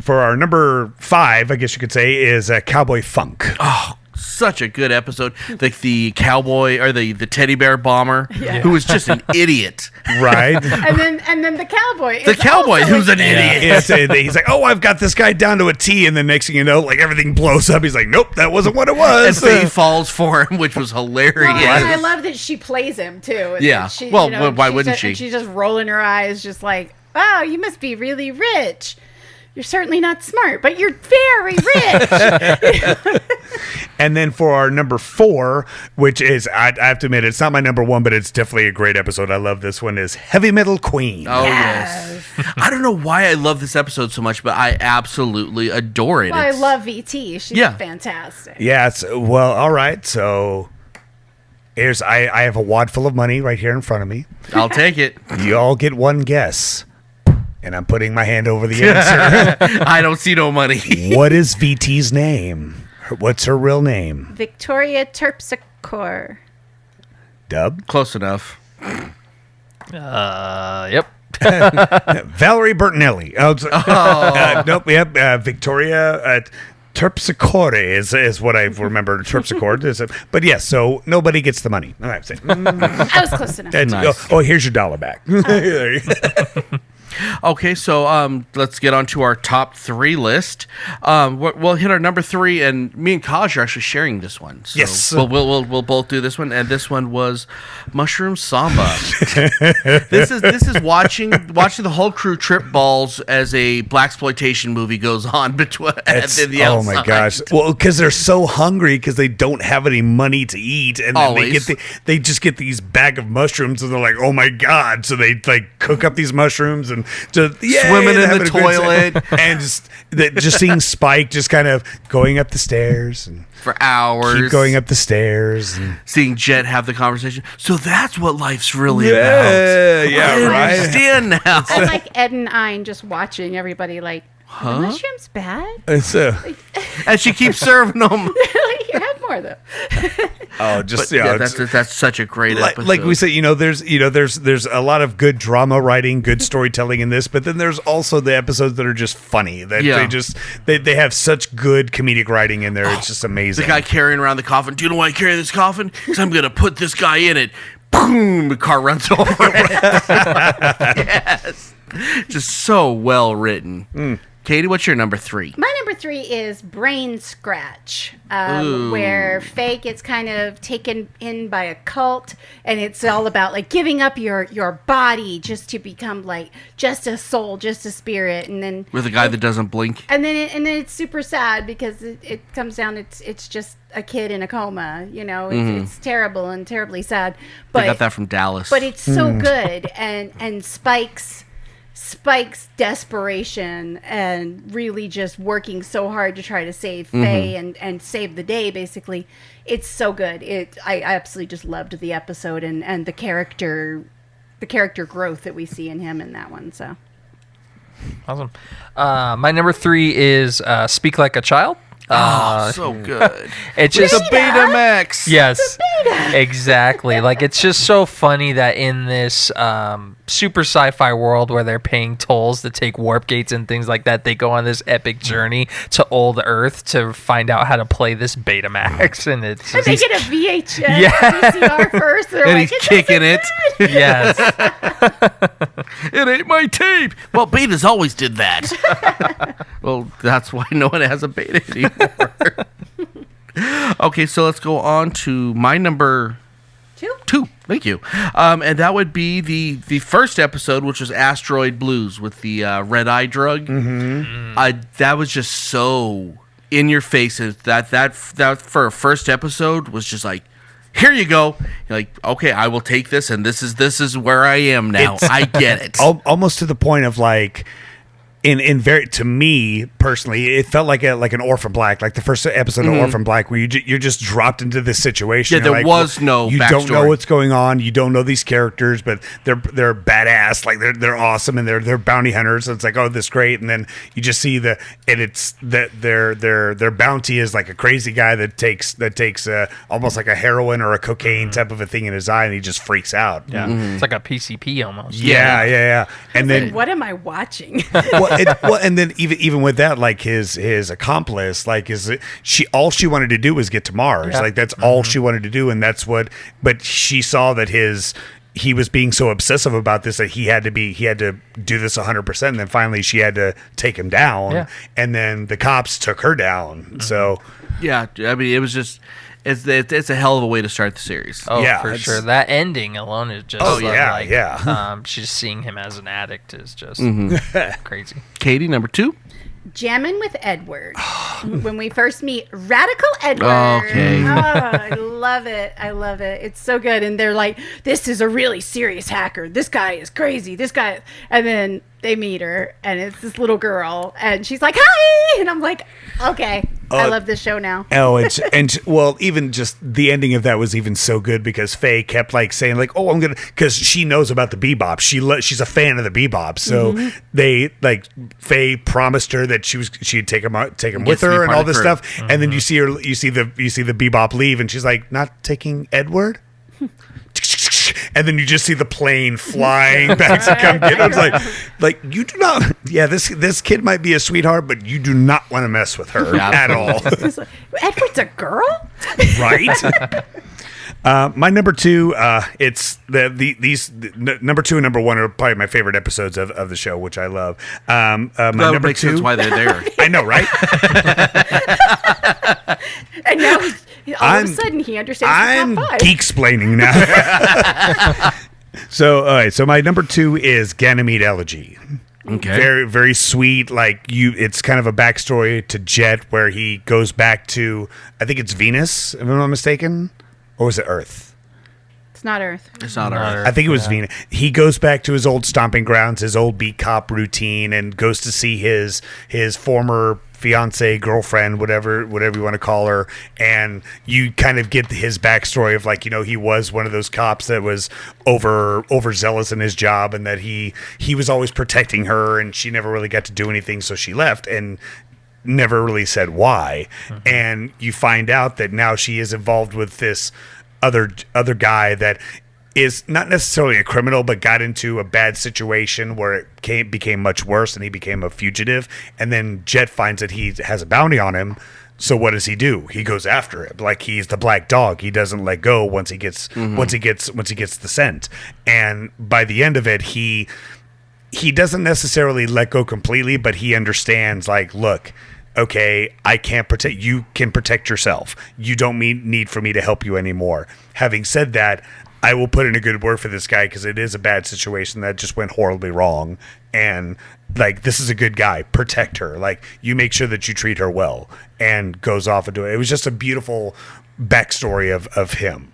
for our number 5, I guess you could say, is Cowboy Funk. Oh, such a good episode. Like the cowboy or the teddy bear bomber who was just an idiot. Right. and then the cowboy. The cowboy who's an idiot. Yeah, he's like, I've got this guy down to a T, and then next thing you know, like everything blows up. He's like, nope, that wasn't what it was. And Faye falls for him, which was hilarious. Well, and I love that she plays him too. Yeah. Why wouldn't she? She's just rolling her eyes, just like, wow, you must be really rich. You're certainly not smart, but you're very rich. And then for our number 4, which is, I have to admit, it's not my number 1, but it's definitely a great episode. I love this one, is Heavy Metal Queen. Oh, yes. I don't know why I love this episode so much, but I absolutely adore it. Well, I love VT. She's fantastic. Yeah, all right. So I have a wad full of money right here in front of me. I'll take it. You all get one guess. And I'm putting my hand over the answer. I don't see no money. What is VT's name? What's her real name? Victoria Terpsichore. Dub? Close enough. Yep. Valerie Bertinelli. Nope. Yep. Victoria Terpsichore is what I remember. Terpsichore. But yes, so nobody gets the money. All right. I was close enough. Nice. Here's your $1 back. There you go. Okay, so let's get on to our top 3 list. We'll hit our number 3, and me and Kaj are actually sharing this one. So yes, we'll both do this one, and this one was Mushroom Samba. This is watching the whole crew trip balls as a blaxploitation movie goes on between the outside. Oh my gosh! Well, because they're so hungry because they don't have any money to eat, and then they just get these bag of mushrooms, and they're like, oh my god! So they like cook up these mushrooms and just swimming in the toilet, and just seeing Spike just kind of going up the stairs and for hours, keep going up the stairs, and seeing Jet have the conversation. So that's what life's really about. Yeah, I understand now. I like Ed and Ein just watching everybody like, are the mushrooms bad? And she keeps serving them. You have more though. That's such a great episode. Like we said, there's a lot of good drama writing, good storytelling in this, but then there's also the episodes that are just funny. They have such good comedic writing in there. It's just amazing. The guy carrying around the coffin. Do you know why I carry this coffin? Because I'm gonna put this guy in it. Boom! The car runs over it. Yes, just so well written. Katie, what's your number 3? My number 3 is Brain Scratch, where Faye gets kind of taken in by a cult, and it's all about like giving up your body just to become like just a soul, just a spirit, and then with a guy that doesn't blink. And then it's super sad because it comes down. It's just a kid in a coma. It's terrible and terribly sad. But I got that from Dallas. But it's so good, and Spike's Spike's desperation and really just working so hard to try to save Faye and save the day, basically. It's so good. I absolutely just loved the episode and the character growth that we see in him in that one. So Awesome. My number 3 is Speak Like a Child. So good. It's just a Betamax. Yes, exactly. Like, it's just so funny that in this super sci-fi world where they're paying tolls to take warp gates and things like that, they go on this epic journey to old Earth to find out how to play this Betamax, and it's and just, they get a VHS VCR first, And he's kicking it. yes, It ain't my tape. Well, betas always did that. Well, that's why no one has a beta anymore. Okay, so let's go on to my number 2. Thank you. And that would be the first episode, which was Asteroid Blues with the red eye drug. That was just so in your face. That for a first episode was just like, here you go. You're like, okay, I will take this, and this is where I am now. I get it. Almost to the point of like, to me personally, it felt like an Orphan Black, like the first episode of Orphan Black, where you're just dropped into this situation. Yeah, there was no you backstory. don't know what's going on. You don't know these characters, but they're badass. Like they're awesome, and they're bounty hunters. So it's like, oh, this is great, and then you just see their bounty is like a crazy guy that takes almost like a heroin or a cocaine type of a thing in his eye, and he just freaks out. yeah, it's like a PCP almost. Yeah. And then what am I watching? and then even with that, like his accomplice, like all she wanted to do was get to Mars. Yeah. Like that's all she wanted to do, and that's what. But she saw that he was being so obsessive about this that he had to do this 100%. And then finally, she had to take him down. Yeah. And then the cops took her down. So Yeah, I mean, it was just it's a hell of a way to start the series. Oh, Yeah, for it's- sure. That ending alone is just she's seeing him as an addict is just crazy. Katie, number 2. Jammin' with Edward. When we first meet Radical Edward. Okay. Oh, I love it. It's so good. And they're like, this is a really serious hacker. This guy is crazy. This guy. And then they meet her, and it's this little girl, and she's like, hi! And I'm like, okay, I love this show now. Oh, well, even just the ending of that was even so good because Faye kept like saying like, oh, I'm gonna, because she knows about the Bebop. She's a fan of the Bebop, so they like Faye promised her that she'd take him with her and all this stuff, and then you see the Bebop leave, and she's like, not taking Edward. And then you just see the plane flying back to come get him. It's like you do not. Yeah, this kid might be a sweetheart, but you do not want to mess with her at all. Edward's a girl? Right? My number 2, it's these number 2 and number 1 are probably my favorite episodes of the show, which I love. My number makes 2, sense why they're there. I know, right? And now all of a sudden he understands I'm the top 5. geek-splaining now. So, all right. So my number 2 is Ganymede Elegy. Okay. Very, very sweet. Like it's kind of a backstory to Jet where he goes back to, I think it's Venus, if I'm not mistaken, or was it Earth? It's not Earth. It's not Earth. I think it was Venus. He goes back to his old stomping grounds, his old beat cop routine, and goes to see his former fiance, girlfriend, whatever you want to call her, and you kind of get his backstory of like, he was one of those cops that was overzealous in his job, and that he was always protecting her, and she never really got to do anything, so she left and never really said why. And you find out that now she is involved with this other guy that is not necessarily a criminal, but got into a bad situation where it became much worse, and he became a fugitive. And then Jet finds that he has a bounty on him. So what does he do? He goes after him like he's the black dog. He doesn't let go once he gets the scent. And by the end of it, he doesn't necessarily let go completely, but he understands like, look, okay, I can't protect you. Can protect yourself. You don't need for me to help you anymore. Having said that, I will put in a good word for this guy because it is a bad situation that just went horribly wrong. And like, this is a good guy. Protect her. Like, you make sure that you treat her well, and goes off into it. It was just a beautiful backstory of him.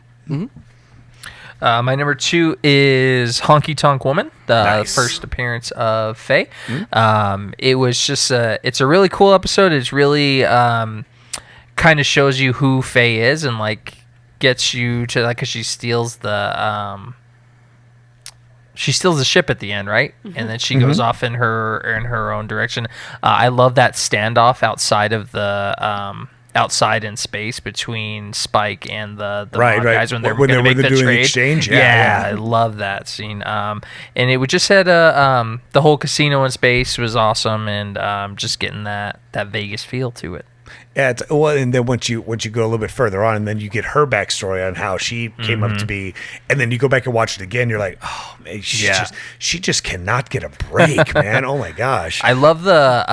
My number 2 is Honky Tonk Woman, the Nice. first appearance of Faye. It was just it's a really cool episode. It's really kind of shows you who Faye is and like gets you to like, because she steals the ship at the end, right? And then she goes off in her own direction. I love that standoff outside of the outside in space between Spike and the mob guys when they're going to make the doing trade. the exchange. Yeah, I love that scene. And it would just had the whole casino in space was awesome, and just getting that Vegas feel to it. Yeah, and then once you go a little bit further on, and then you get her backstory on how she came up to be, and then you go back and watch it again, you're like, oh man, she just cannot get a break, man. Oh my gosh. I love the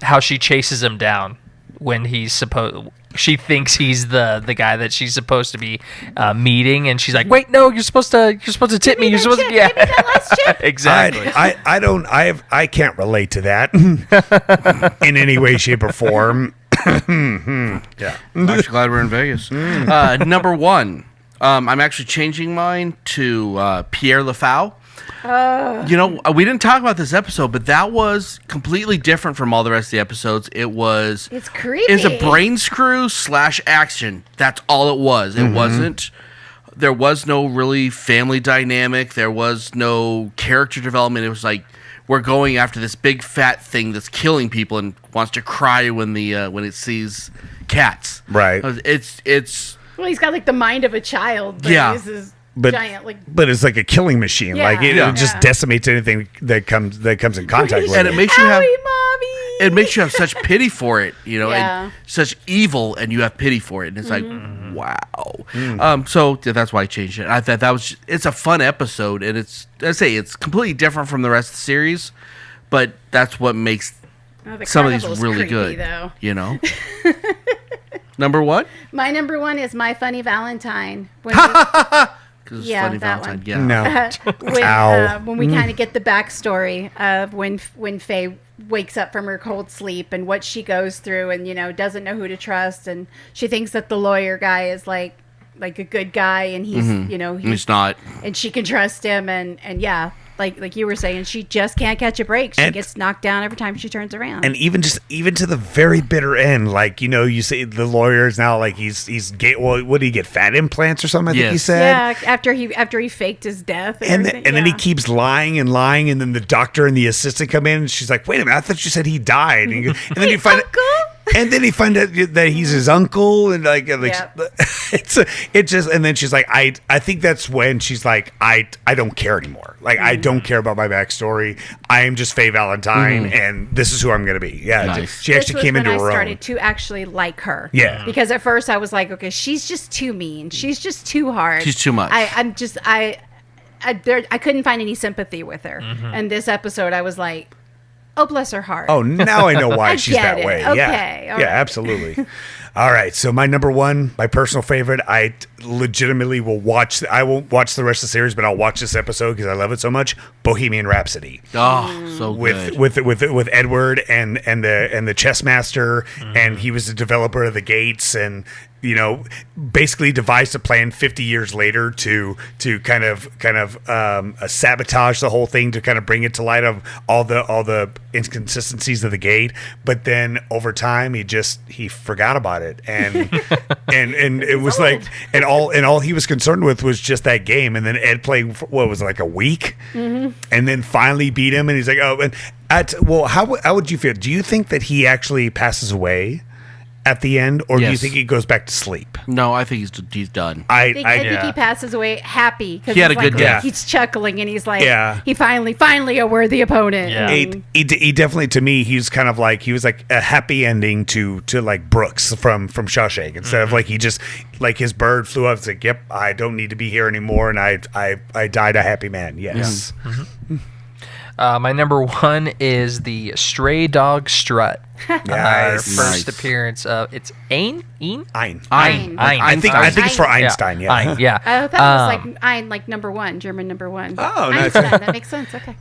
how she chases him down when she thinks he's the guy that she's supposed to be meeting, and she's like, wait, no, you're supposed to tip me. You're supposed to, Give me that last chip. Exactly. I can't relate to that in any way, shape, or form. Yeah, I'm actually glad we're in Vegas. Number 1, I'm actually changing mine to Pierre Lafau. We didn't talk about this episode, but that was completely different from all the rest of the episodes. It's creepy. It's a brain screw / action. That's all it was. It wasn't. There was no really family dynamic. There was no character development. It was like, we're going after this big fat thing that's killing people and wants to cry when it sees cats. Right. It's. Well, he's got like the mind of a child. But Yeah. he's this But giant, like, but it's like a killing machine. Yeah. Like it Yeah. just decimates anything that comes in contact with And it. it makes you have. Owie, mommy. It makes you have such pity for it, Yeah. and such evil, and you have pity for it, and it's like, wow. So that's why I changed it. I thought it's a fun episode, and it's completely different from the rest of the series, but that's what makes The some of these carnival's really creepy, good. though. Number what? My number 1 is My Funny Valentine. When Because it's Yeah, funny that Valentine. one. Yeah. No. when we kind of get the backstory of when Faye wakes up from her cold sleep and what she goes through, and doesn't know who to trust, and she thinks that the lawyer guy is like a good guy, and he's He's not. and she can trust him, and yeah, like you were saying, she just can't catch a break. She And- gets knocked down every time she turns around. And even to the very bitter end, like you say the lawyer is now like he's gay. Well, what did he get? Fat implants or something? I think he Yes. said. yeah, after he faked his death, And everything, then he yeah. keeps lying, and then the doctor and the assistant come in, and she's like, "Wait a minute, I thought you said he died." And then you find Uncle? and then he find out that he's his uncle, and like Yep. and then she's like, I think that's when she's like, I don't care anymore. Like I don't care about my backstory. I am just Faye Valentine, and this is who I'm gonna be. Yeah, Nice. she actually came into when her I own. started to actually like her. Yeah. Because at first I was like, okay, she's just too mean. She's just too hard. She's too much. I couldn't find any sympathy with her. And this episode, I was like, oh, bless her heart. Oh, now I know why I she's get that it. way. Okay, Yeah, all yeah, right. absolutely. All right, so my number 1, my personal favorite. I legitimately will watch. I won't watch the rest of the series, but I'll watch this episode because I love it so much. Bohemian Rhapsody Oh, so good. with Edward and the chess master, and he was the developer of the gates, and basically devised a plan 50 years later to kind of sabotage the whole thing, to kind of bring it to light of all the inconsistencies of the gate. But then over time, he forgot about it, and and it was like, and all he was concerned with was just that game. And then Ed played for, what was it, like a week, and then finally beat him. And he's like, oh, and how would you feel? Do you think that he actually passes away at the end, or do you Yes. think he goes back to sleep? No, I think he's done. I think he passes away happy because He had a good death. He's chuckling and he's like, Yeah. he finally a worthy opponent. Yeah. And- He definitely, to me, he's kind of like, he was like a happy ending to like Brooks from Shawshank, instead of like, he just, like, his bird flew up. It's like, yep, I don't need to be here anymore, and I died a happy man. Yes. My number 1 is the Stray Dog Strut. Our Nice. first appearance of it's Ein? Ein. I think it's for Einstein. Yeah. Ein, yeah. I thought it was like Ein, like number 1, German number 1. Oh, nice. Einstein, that makes sense. Okay.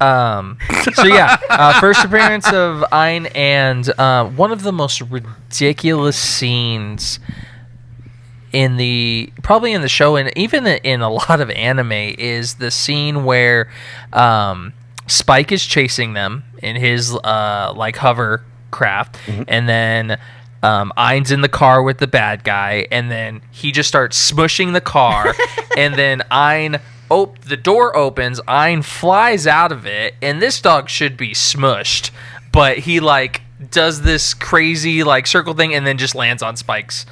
So yeah, first appearance of Ein, and one of the most ridiculous scenes probably in the show and even in a lot of anime is the scene where Spike is chasing them in his like hovercraft, and then Ein's in the car with the bad guy, and then he just starts smushing the car, and then the door opens, Ein flies out of it, and this dog should be smushed, but he like does this crazy like circle thing and then just lands on Spike's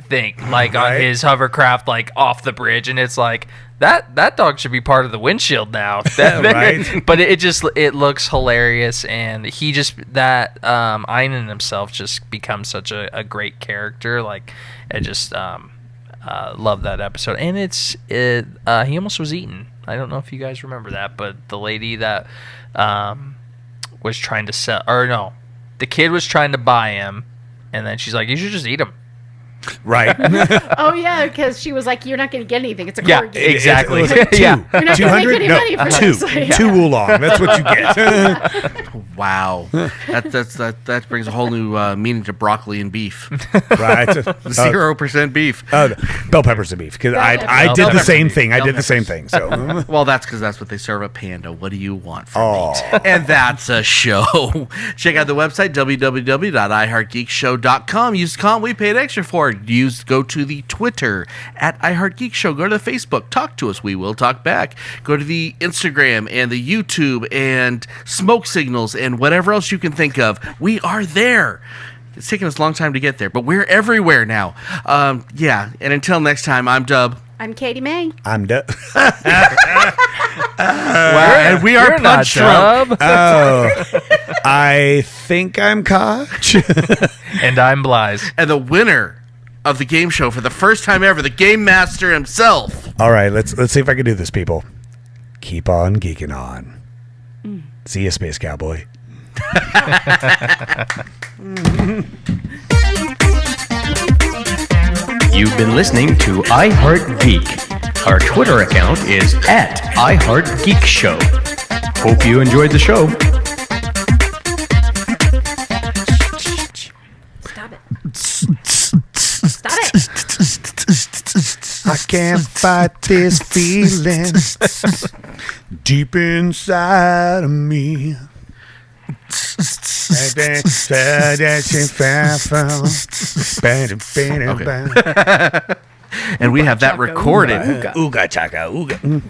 thing, like on his hovercraft, like off the bridge, and it's like that dog should be part of the windshield now. But it looks hilarious, and he just Ein in himself just becomes such a great character. Like I just love that episode, and he almost was eaten. I don't know if you guys remember that, but the lady that was trying to sell, or no, the kid was trying to buy him, and then she's like, "You should just eat him." Right. Oh yeah, because she was like, "You're not going to get anything. It's a corgi." Exactly. It was like You're not going to make any money for this. Two oolong. That's what you get. Wow, that brings a whole new meaning to broccoli and beef. Right. 0% beef. Bell peppers and beef. Because I did the same thing. I did the same thing. So. Well, that's because that's what they serve at Panda. What do you want from me? And that's a show. Check out the website, www.iheartgeekshow.com. Use the we paid extra for it. Go to the Twitter at iHeartGeekShow. Go to the Facebook. Talk to us. We will talk back. Go to the Instagram and the YouTube and smoke signals and whatever else you can think of. We are there. It's taken us a long time to get there, but we're everywhere now. Yeah, and until next time, I'm Dub. I'm Katie May. I'm done. And we are Punch Drunk. Oh, I think I'm Koch. And I'm Blize. And the winner of the game show for the first time ever, the Game Master himself. All right, let's see if I can do this, people. Keep on geeking on. See you, Space Cowboy. You've been listening to iHeartGeek. Our Twitter account is at iHeartGeekShow. Hope you enjoyed the show. Stop it. Stop it. I can't fight this feeling deep inside of me. And we have that recorded. Ooga chaka ooga.